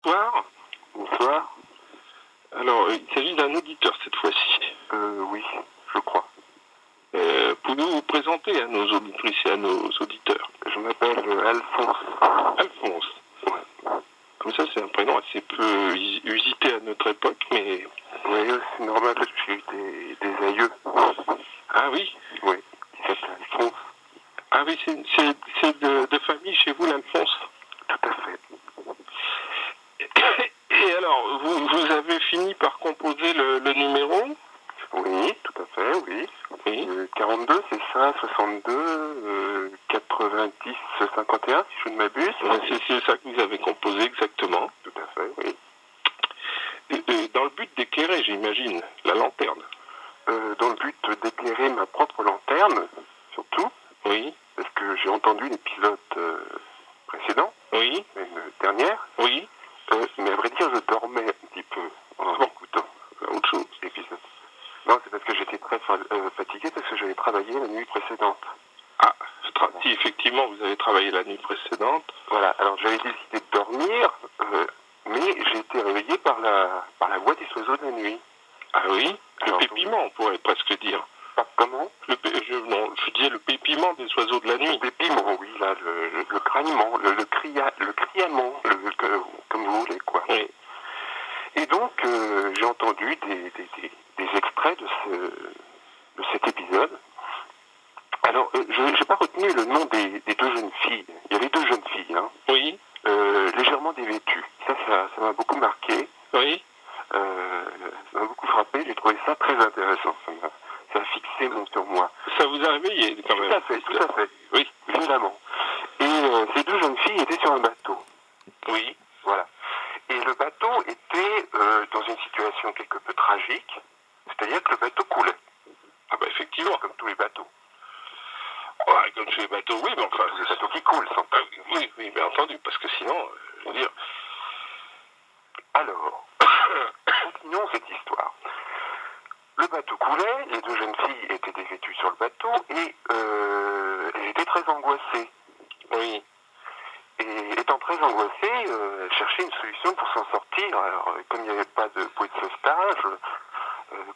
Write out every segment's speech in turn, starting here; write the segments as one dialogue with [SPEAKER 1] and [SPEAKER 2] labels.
[SPEAKER 1] Bonsoir.
[SPEAKER 2] Bonsoir.
[SPEAKER 1] Alors, il s'agit d'un auditeur cette fois-ci.
[SPEAKER 2] Oui, je crois.
[SPEAKER 1] Pouvez-vous vous présenter à nos auditrices et à nos auditeurs?
[SPEAKER 2] Je m'appelle Alphonse.
[SPEAKER 1] Alphonse.
[SPEAKER 2] Ouais.
[SPEAKER 1] Comme ça, c'est un prénom assez peu usité à notre époque, mais...
[SPEAKER 2] Oui, c'est normal, j'ai eu des aïeux.
[SPEAKER 1] Ah oui?
[SPEAKER 2] Oui, qui s'appellent Alphonse.
[SPEAKER 1] Ah oui, c'est de famille chez vous, l'Alphonse?
[SPEAKER 2] Tout à fait.
[SPEAKER 1] Et alors, vous avez fini par composer le numéro?
[SPEAKER 2] Oui, tout à fait, oui.
[SPEAKER 1] Oui.
[SPEAKER 2] 42, c'est ça, 62, 90, 51, si je ne m'abuse.
[SPEAKER 1] C'est ça que vous avez composé exactement.
[SPEAKER 2] Tout à fait, oui.
[SPEAKER 1] Dans le but d'éclairer, j'imagine, la lanterne.
[SPEAKER 2] Dans le but d'éclairer ma propre lanterne, surtout.
[SPEAKER 1] Oui.
[SPEAKER 2] Parce que j'ai entendu l'épisode précédent.
[SPEAKER 1] Oui.
[SPEAKER 2] Une dernière.
[SPEAKER 1] Oui.
[SPEAKER 2] Mais à vrai dire, je dormais un petit peu en écoutant autre chose, l'épisode. Non, c'est parce que j'étais très fatigué parce que j'avais travaillé la nuit précédente.
[SPEAKER 1] Ah, si effectivement vous avez travaillé la nuit précédente.
[SPEAKER 2] Voilà, alors j'avais décidé de dormir, mais j'ai été réveillé par la voix des oiseaux de la nuit.
[SPEAKER 1] Ah oui,
[SPEAKER 2] alors,
[SPEAKER 1] le pépiment, on pourrait presque dire.
[SPEAKER 2] Comment
[SPEAKER 1] je disais le pépiment des oiseaux de la nuit.
[SPEAKER 2] Le pépiment, oui, là, le crânement, le criament, comme vous voulez, quoi.
[SPEAKER 1] Oui.
[SPEAKER 2] Et donc, j'ai entendu des extraits de cet épisode. Alors, je n'ai pas retenu le nom des deux jeunes filles. Il y avait deux jeunes filles, hein.
[SPEAKER 1] Oui.
[SPEAKER 2] Légèrement dévêtues. Ça m'a beaucoup marqué.
[SPEAKER 1] Oui.
[SPEAKER 2] Ça m'a beaucoup frappé. J'ai trouvé ça très intéressant. Ça a fixé sur moi.
[SPEAKER 1] Ça vous a réveillé quand même.
[SPEAKER 2] Tout à fait.
[SPEAKER 1] Oui.
[SPEAKER 2] Violemment. Et ces deux jeunes filles étaient sur un bateau.
[SPEAKER 1] Oui.
[SPEAKER 2] Voilà. Et le bateau était dans une situation quelque peu tragique. C'est-à-dire que le bateau coulait.
[SPEAKER 1] Ah bah effectivement.
[SPEAKER 2] Comme tous les bateaux.
[SPEAKER 1] Ouais, comme tous les bateaux, oui, mais enfin...
[SPEAKER 2] Les bateaux qui coulent, sans
[SPEAKER 1] oui, bien entendu, parce que sinon, je veux dire...
[SPEAKER 2] Alors, continuons cette histoire. Le bateau coulait, les deux jeunes filles étaient dévêtues sur le bateau et elles étaient très angoissées.
[SPEAKER 1] Oui.
[SPEAKER 2] Et étant très angoissées, elles cherchaient une solution pour s'en sortir. Alors, comme il n'y avait pas de bouée de sauvetage,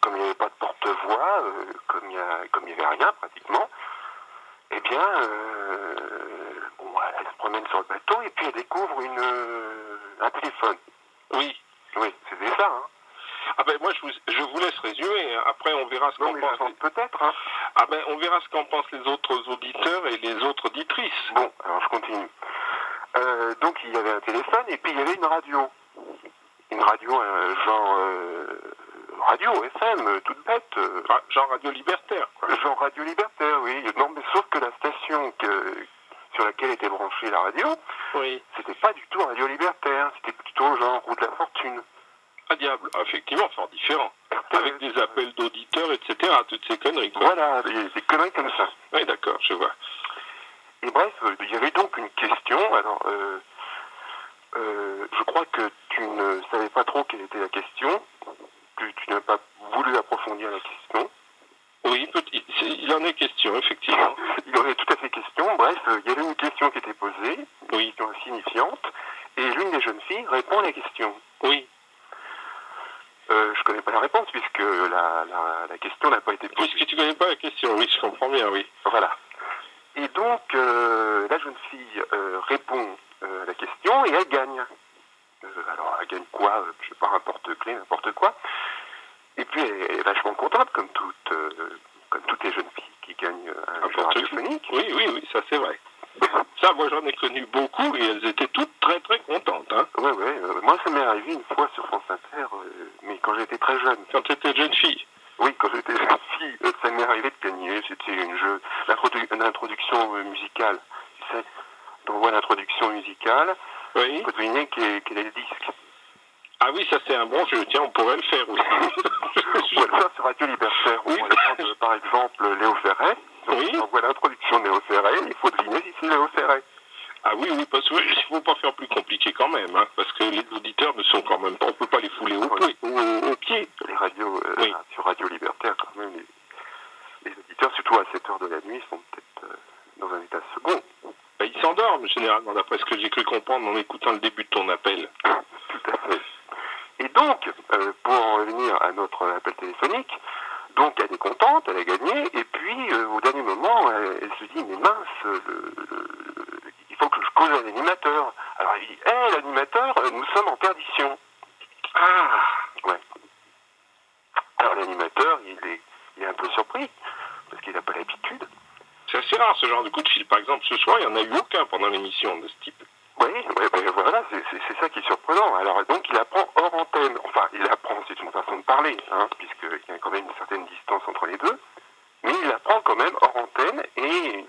[SPEAKER 2] comme il n'y avait pas de porte-voix, comme il n'y avait rien pratiquement, eh bien, elle se promène sur le bateau et puis elle découvre un téléphone.
[SPEAKER 1] Oui.
[SPEAKER 2] Oui, c'était ça, hein.
[SPEAKER 1] Ah ben moi je vous laisse résumer, après on verra ce qu'en pensent...
[SPEAKER 2] Peut-être, hein.
[SPEAKER 1] Ah ben on verra ce qu'en pensent les autres auditeurs et les autres auditrices.
[SPEAKER 2] Bon, alors je continue. Donc il y avait un téléphone et puis il y avait une radio. Une radio, genre radio FM, toute bête.
[SPEAKER 1] Genre radio libertaire, quoi.
[SPEAKER 2] Genre radio libertaire, oui. Non, mais sauf que la station sur laquelle était branchée la radio,
[SPEAKER 1] oui,
[SPEAKER 2] c'était pas du tout radio libertaire, c'était plutôt genre roue de la fortune.
[SPEAKER 1] Ah diable, effectivement, fort différent. Avec des appels d'auditeurs, etc., toutes ces conneries, quoi.
[SPEAKER 2] Voilà, des conneries comme ça.
[SPEAKER 1] Oui, d'accord, je vois.
[SPEAKER 2] Et bref, il y avait donc une question, alors... je crois que tu ne savais pas trop quelle était la question. Tu n'as pas voulu approfondir la question.
[SPEAKER 1] Oui, il en est question, effectivement.
[SPEAKER 2] Il en est tout à fait question. Bref, il y avait une question qui était posée, une
[SPEAKER 1] oui,
[SPEAKER 2] question insignifiante, et l'une des jeunes filles répond à la question.
[SPEAKER 1] Oui.
[SPEAKER 2] Je ne connais pas la réponse puisque la question n'a pas été posée.
[SPEAKER 1] Puisque tu ne connais pas la question, oui, je comprends bien, oui.
[SPEAKER 2] Voilà. Et donc, la jeune fille répond à la question et elle gagne. Alors, elle gagne quoi? Je sais pas, un porte-clés, n'importe quoi. Et puis, elle est vachement contente, comme toutes les jeunes filles qui gagnent un jeu radiophonique.
[SPEAKER 1] Oui, ça c'est vrai. Ça, moi j'en ai connu beaucoup et elles étaient toutes très très contentes. Hein.
[SPEAKER 2] Ouais. Moi, ça m'est arrivé une fois sur France Inter, mais quand j'étais très jeune.
[SPEAKER 1] Quand tu étais jeune fille?
[SPEAKER 2] Oui, quand j'étais jeune fille, ça m'est arrivé de gagner. C'était une introduction musicale. Tu sais, on voit l'introduction musicale.
[SPEAKER 1] Oui.
[SPEAKER 2] Il faut deviner quel est le disque.
[SPEAKER 1] Ah oui, ça c'est un bon jeu, tiens, on pourrait le faire aussi.
[SPEAKER 2] On va le faire sur Radio Libertaire.
[SPEAKER 1] Oui.
[SPEAKER 2] On va prendre par exemple Léo Ferré. Donc,
[SPEAKER 1] oui.
[SPEAKER 2] on voit l'introduction de Léo Ferré, il faut deviner si c'est Léo Ferré.
[SPEAKER 1] Ah oui, parce qu'il ne faut pas faire plus compliqué quand même, hein, parce que les auditeurs ne sont quand même pas, on ne peut pas les fouler au pied.
[SPEAKER 2] Les radios, sur Radio Libertaire quand même, les auditeurs, surtout à 7 heures de la nuit, sont peut-être dans un état second.
[SPEAKER 1] Ils s'endorment généralement, d'après ce que j'ai cru comprendre en écoutant le début de ton appel.
[SPEAKER 2] Tout donc, pour en revenir à notre appel téléphonique, donc elle est contente, elle a gagné, et puis au dernier moment, elle se dit, mais mince, il faut que je cause à l'animateur. Alors elle dit, hé l'animateur, nous sommes en perdition.
[SPEAKER 1] Ah,
[SPEAKER 2] Ouais. Alors l'animateur, il est un peu surpris, parce qu'il n'a pas l'habitude.
[SPEAKER 1] c'est assez rare ce genre de coup de fil. Par exemple, ce soir, il n'y en a eu aucun pendant l'émission de ce type.
[SPEAKER 2] Oui, voilà, c'est ça qui est surprenant. Alors donc il apprend hors antenne. Enfin, il apprend, c'est une façon de parler, hein, puisqu'il y a quand même une certaine distance entre les deux. Mais il apprend quand même hors antenne et il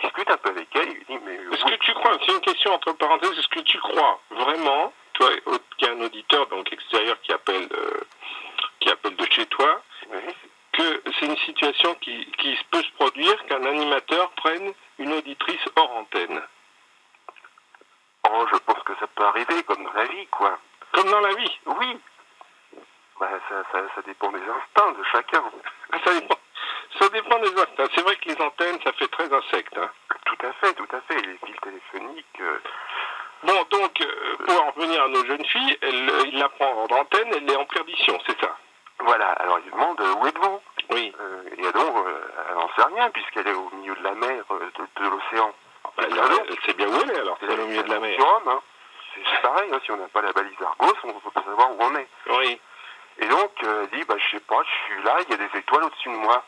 [SPEAKER 2] discute un peu avec elle. Il lui dit, mais
[SPEAKER 1] Est-ce que tu crois, c'est une question entre parenthèses, est-ce que tu crois vraiment, toi, qui est un auditeur donc extérieur qui appelle de chez toi,
[SPEAKER 2] oui.
[SPEAKER 1] que c'est une situation qui peut se produire qu'un animateur prenne une auditrice hors antenne?
[SPEAKER 2] Oh, je pense que ça peut arriver, comme dans la vie, quoi.
[SPEAKER 1] Comme dans la vie?
[SPEAKER 2] Oui. Bah, ça dépend des instincts de chacun.
[SPEAKER 1] Ah, ça dépend des instincts. C'est vrai que les antennes, ça fait très insecte. Hein.
[SPEAKER 2] Tout à fait. Les fils téléphoniques...
[SPEAKER 1] Bon, donc, pour en revenir à nos jeunes filles, il la prend en antenne, elle est en perdition, c'est ça?
[SPEAKER 2] Voilà, alors il demande où êtes-vous?
[SPEAKER 1] Oui.
[SPEAKER 2] Et donc, elle n'en sait rien, puisqu'elle est au milieu de la mer, de l'océan.
[SPEAKER 1] Bah, elle sait bien où elle est, alors, c'est au milieu de la mer.
[SPEAKER 2] Hein. C'est pareil, hein, si on n'a pas la balise Argos, on ne peut pas savoir où on est.
[SPEAKER 1] Oui.
[SPEAKER 2] Et donc, elle dit, bah, je sais pas, je suis là, il y a des étoiles au-dessus de moi.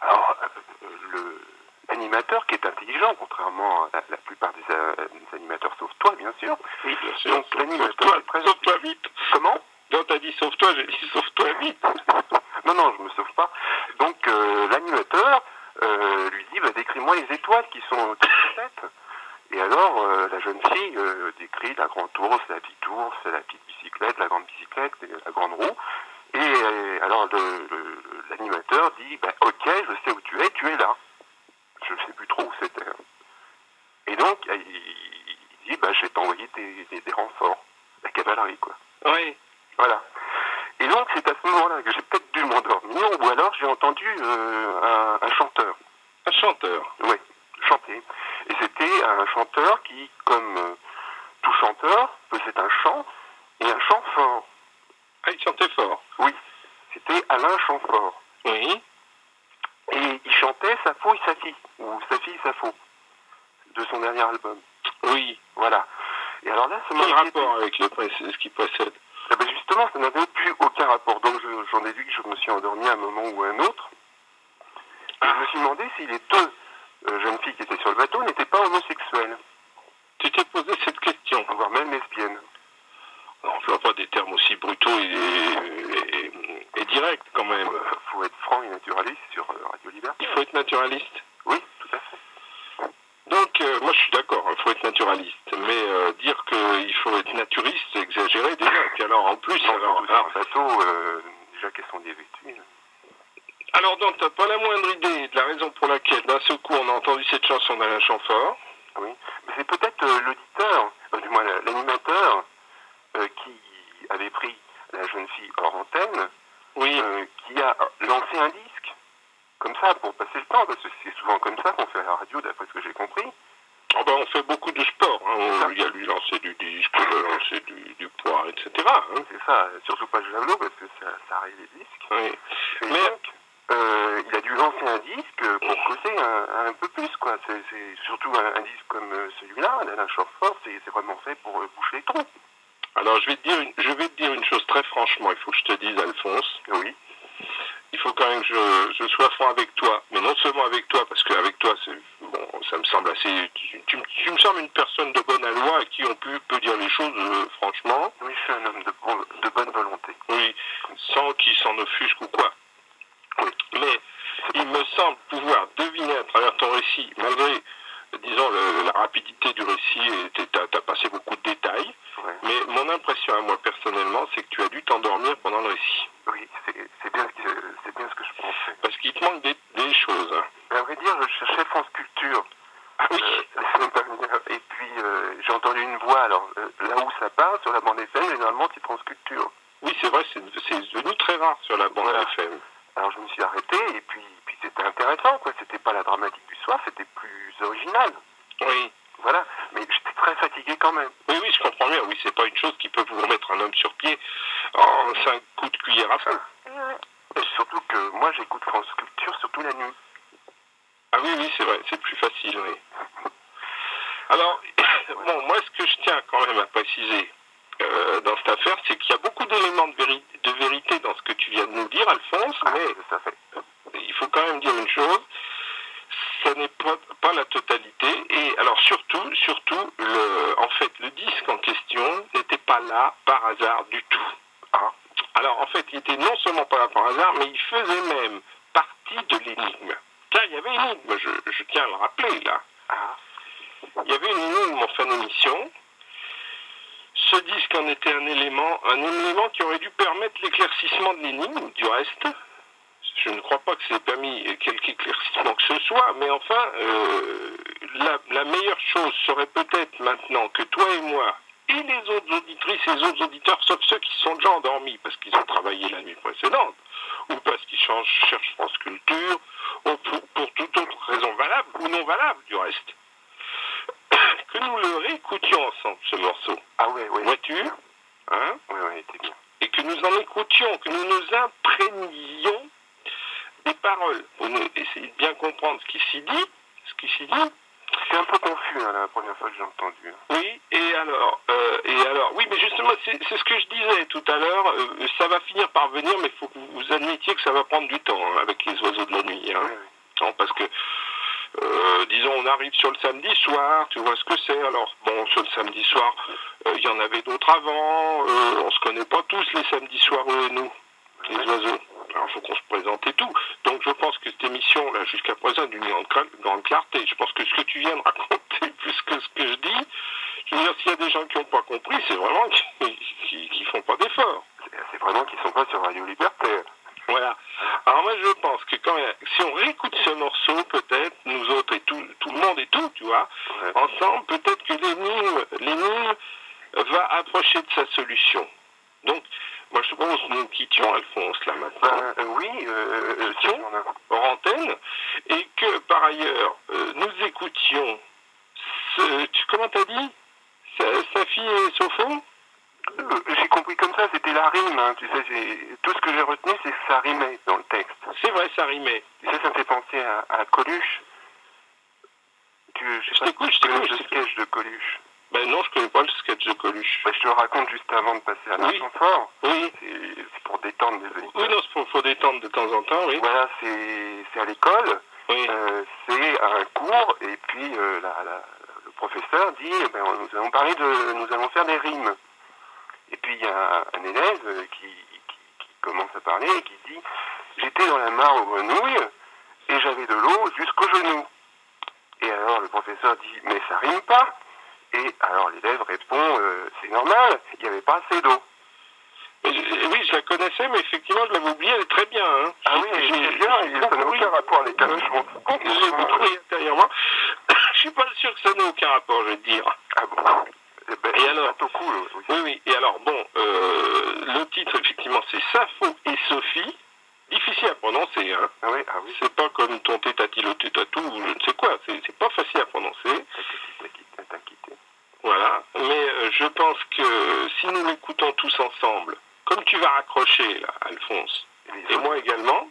[SPEAKER 2] Alors, l'animateur, qui est intelligent, contrairement à la plupart des animateurs, sauf toi, bien sûr.
[SPEAKER 1] Oui, bien sûr.
[SPEAKER 2] Donc, l'animateur est très...
[SPEAKER 1] Sauve-toi vite.
[SPEAKER 2] Comment?
[SPEAKER 1] Non, t'as dit sauve-toi, j'ai dit sauve-toi vite.
[SPEAKER 2] Non, je me sauve pas. Donc, l'animateur lui dit, bah, décris-moi les étoiles qui sont tête. Et alors, la jeune fille décrit la grande ours, la petite ours, la petite bicyclette, la grande bicyclette, la grande roue. Et alors, l'animateur dit, bah, ok, je sais où tu es là. Je ne sais plus trop où c'était. Et donc, il dit, bah, je vais t'envoyer des renforts. La cavalerie, quoi.
[SPEAKER 1] Oui.
[SPEAKER 2] Voilà. Et donc, c'est à ce moment-là que j'ai peut-être dû m'endormir, ou alors j'ai entendu un chanteur.
[SPEAKER 1] Un chanteur.
[SPEAKER 2] Oui, chanter. Et c'était un chanteur qui, comme tout chanteur, faisait un chant, et un chant fort.
[SPEAKER 1] Ah, il chantait fort.
[SPEAKER 2] Oui, c'était Alain Chamfort.
[SPEAKER 1] Oui.
[SPEAKER 2] Et il chantait Sappho et sa fille, ou Sa fille Sappho, de son dernier album.
[SPEAKER 1] Oui.
[SPEAKER 2] Voilà. Et alors là, ça m'a
[SPEAKER 1] quel rapport avec ce qui précède?
[SPEAKER 2] Eh ben justement, ça n'avait plus aucun rapport. Donc j'en ai vu que je me suis endormi à un moment ou à un autre. Et je me suis demandé si les deux jeunes filles qui étaient sur le bateau n'étaient pas homosexuelles.
[SPEAKER 1] Tu t'es posé cette question?
[SPEAKER 2] Voire même lesbiennes.
[SPEAKER 1] On ne voit pas des termes aussi brutaux et directs quand même.
[SPEAKER 2] Faut être franc et naturaliste sur Radio Liberté.
[SPEAKER 1] Il faut être naturaliste.
[SPEAKER 2] Oui, tout à fait.
[SPEAKER 1] Donc, moi je suis d'accord, il faut être naturaliste. Mais dire qu'il faut être naturiste, c'est exagéré déjà. Et puis alors en plus...
[SPEAKER 2] Non, alors, sur un bateau, déjà qu'elles sont dévêtues.
[SPEAKER 1] Alors donc, t'as pas la moindre idée de la raison pour laquelle d'un seul coup on a entendu cette chanson d'Alain Chamfort?
[SPEAKER 2] Oui, mais c'est peut-être l'auditeur, du moins l'animateur, qui avait pris la jeune fille hors antenne,
[SPEAKER 1] oui.
[SPEAKER 2] Qui a lancé un disque, comme ça, pour passer le temps, parce que c'est souvent comme ça qu'on fait à la radio, d'après ce que j'ai compris.
[SPEAKER 1] Oh ben, on fait beaucoup de sport, hein. Il y a lui lancer du disque, lancer du poids, etc. Hein.
[SPEAKER 2] C'est ça, surtout pas le javelot, parce que ça arrive les disques.
[SPEAKER 1] Oui.
[SPEAKER 2] Et mais donc, il a dû lancer un disque pour causer un peu plus, quoi. C'est surtout un disque comme celui-là, d'Alain Chamfort, c'est vraiment fait pour boucher les trous.
[SPEAKER 1] Alors je vais te dire une chose très franchement, il faut que je te dise, Alphonse.
[SPEAKER 2] Oui.
[SPEAKER 1] Il faut quand même que je sois franc avec toi, mais non seulement avec toi, parce qu'avec toi, ça me semble assez... Tu me sembles une personne de bonne aloi à qui on peut dire les choses franchement.
[SPEAKER 2] Oui, je suis un homme de bonne volonté.
[SPEAKER 1] Oui, sans qu'il s'en offusque ou quoi.
[SPEAKER 2] Oui.
[SPEAKER 1] Mais il me semble pouvoir deviner à travers ton récit, malgré, disons, la rapidité du récit, t'as passé beaucoup de détails, ouais. Mais mon impression à moi personnellement, c'est que tu as dû t'endormir pendant le récit.
[SPEAKER 2] Oui, c'est bien ce que je pensais.
[SPEAKER 1] Parce qu'il te manque des choses. Hein.
[SPEAKER 2] À vrai dire, je cherchais France Culture.
[SPEAKER 1] Oui.
[SPEAKER 2] La semaine dernière. Et puis, j'ai entendu une voix. Alors, là où ça part, sur la bande FM, généralement, c'est France Culture.
[SPEAKER 1] Oui, c'est vrai, c'est devenu très rare sur la bande FM.
[SPEAKER 2] Alors, je me suis arrêté, et puis c'était intéressant, quoi. C'était pas la dramatique du soir, c'était plus original.
[SPEAKER 1] Oui.
[SPEAKER 2] Voilà, mais j'étais très fatigué quand même.
[SPEAKER 1] Oui, je comprends bien. Oui, c'est pas une chose qui peut vous remettre un homme sur pied en 5 coups de cuillère à feu.
[SPEAKER 2] Et surtout que moi, j'écoute France Culture surtout la nuit.
[SPEAKER 1] Ah oui, c'est vrai, c'est plus facile, oui. Alors, bon, moi, ce que je tiens quand même à préciser dans cette affaire, c'est qu'il y a beaucoup d'éléments de vérité dans ce que tu viens de nous dire, Alphonse, mais il faut quand même dire une chose, ce n'est pas la totalité, et alors surtout, en fait, le disque en question n'était pas là par hasard du tout. Alors, en fait, il était non seulement pas là par hasard, mais il faisait même partie de l'énigme. Car il y avait une énigme, je tiens à le rappeler, là. Il y avait une énigme en fin d'émission. Ce disque en était un élément qui aurait dû permettre l'éclaircissement de l'énigme, du reste. Je ne crois pas que ça ait permis quelque éclaircissement que ce soit, mais enfin, la meilleure chose serait peut-être maintenant que toi et moi, et les autres auditrices et les autres auditeurs, sauf ceux qui sont déjà endormis parce qu'ils ont travaillé la nuit précédente, ou parce qu'ils cherchent France Culture, ou pour toute autre raison valable ou non valable du reste, que nous le réécoutions ensemble, ce morceau.
[SPEAKER 2] Ah ouais.
[SPEAKER 1] Vois-tu, hein?
[SPEAKER 2] Oui, c'était bien.
[SPEAKER 1] Et que nous en écoutions, que nous nous imprégnions des paroles, pour essayer de bien comprendre ce qui s'y dit.
[SPEAKER 2] C'était un peu confus la première fois que j'ai entendu.
[SPEAKER 1] Oui, et alors, oui, mais justement, c'est ce que je disais tout à l'heure, ça va finir par venir, mais il faut que vous admettiez que ça va prendre du temps avec les oiseaux de la nuit. Hein.
[SPEAKER 2] Oui.
[SPEAKER 1] Non, parce que, disons, on arrive sur le samedi soir, tu vois ce que c'est. Alors, bon, sur le samedi soir, il y en avait d'autres avant, on se connaît pas tous les samedis soirs, nous, les oiseaux. Alors, il faut qu'on se présente et tout. Donc, je pense que cette émission, là, jusqu'à présent, est d'une grande clarté. Je pense que ce que tu viens de raconter, plus que ce que je dis, je veux dire, s'il y a des gens qui n'ont pas compris, c'est vraiment qu'ils font pas d'efforts.
[SPEAKER 2] C'est vraiment qu'ils sont pas sur Radio Liberté.
[SPEAKER 1] Voilà. Alors, moi, je pense que si on réécoute ce morceau, peut-être, nous autres et tout le monde et tout, tu vois, ensemble, peut-être que l'énigme va approcher de sa solution. Donc, moi, je pense que nous quittions Alphonse, là, maintenant.
[SPEAKER 2] Oui,
[SPEAKER 1] quittions hors antenne, et que, par ailleurs, nous écoutions, comment t'as dit Safi et Sopho.
[SPEAKER 2] J'ai compris comme ça, c'était la rime, hein, tu sais, tout ce que j'ai retenu, c'est que ça rimait dans le texte.
[SPEAKER 1] C'est vrai, ça rimait.
[SPEAKER 2] Tu sais, ça me fait penser à Coluche.
[SPEAKER 1] Je t'écoute.
[SPEAKER 2] Le sketch de Coluche.
[SPEAKER 1] Ben non, je connais pas le sketch de Coluche.
[SPEAKER 2] Je te le raconte juste avant de passer à l'instant fort.
[SPEAKER 1] Oui.
[SPEAKER 2] C'est pour détendre les auditeurs.
[SPEAKER 1] Oui, non, faut détendre de temps en temps, oui.
[SPEAKER 2] Voilà, c'est à l'école.
[SPEAKER 1] Oui.
[SPEAKER 2] C'est un cours, et puis le professeur dit, nous allons faire des rimes. Et puis il y a un élève qui commence à parler et qui dit « J'étais dans la mare aux grenouilles et j'avais de l'eau jusqu'aux genoux. » Et alors le professeur dit « Mais ça rime pas !» Et alors l'élève répond « C'est normal, il n'y avait pas assez d'eau. »
[SPEAKER 1] Oui, je la connaissais, mais effectivement, je l'avais oubliée, elle est très bien. Hein.
[SPEAKER 2] Ah oui, elle est bien, ça n'a aucun rapport avec la chanson.
[SPEAKER 1] J'ai beaucoup ri intérieurement. Je suis pas sûr que ça n'a aucun rapport, je vais te dire.
[SPEAKER 2] Ah bon?
[SPEAKER 1] Et alors,
[SPEAKER 2] cool,
[SPEAKER 1] oui. Et alors, bon, le titre, effectivement, c'est Sappho et Sophie. Difficile à prononcer, hein.
[SPEAKER 2] Ah oui.
[SPEAKER 1] C'est pas comme ton tétati, le tétatou, ou je ne sais quoi. C'est pas facile à prononcer.
[SPEAKER 2] T'as quitté.
[SPEAKER 1] Voilà. Mais je pense que si nous l'écoutons tous ensemble, comme tu vas raccrocher, là, Alphonse, et moi également,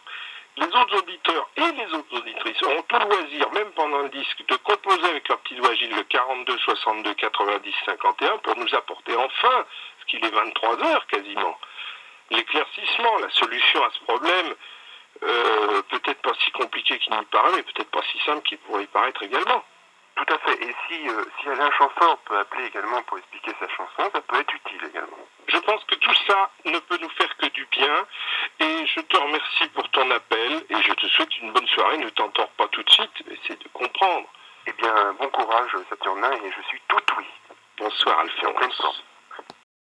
[SPEAKER 1] les autres auditeurs et les autres auditrices auront tout le loisir, même pendant le disque, de composer avec leur petit doigt Gilles le 42 62 90 51 pour nous apporter enfin, ce qu'il est 23h quasiment, l'éclaircissement, la solution à ce problème, peut-être pas si compliqué qu'il n'y paraît, mais peut-être pas si simple qu'il pourrait y paraître également.
[SPEAKER 2] Tout à fait. Et si Alain Chamfort peut appeler également pour expliquer sa chanson, ça peut être utile également.
[SPEAKER 1] Je pense que tout ça ne peut nous faire que du bien. Et je te remercie pour ton appel. Et je te souhaite une bonne soirée. Ne t'endors pas tout de suite. Essaie de comprendre.
[SPEAKER 2] Eh bien, bon courage, Saturnin, et je suis tout oui.
[SPEAKER 1] Bonsoir, Alphonse.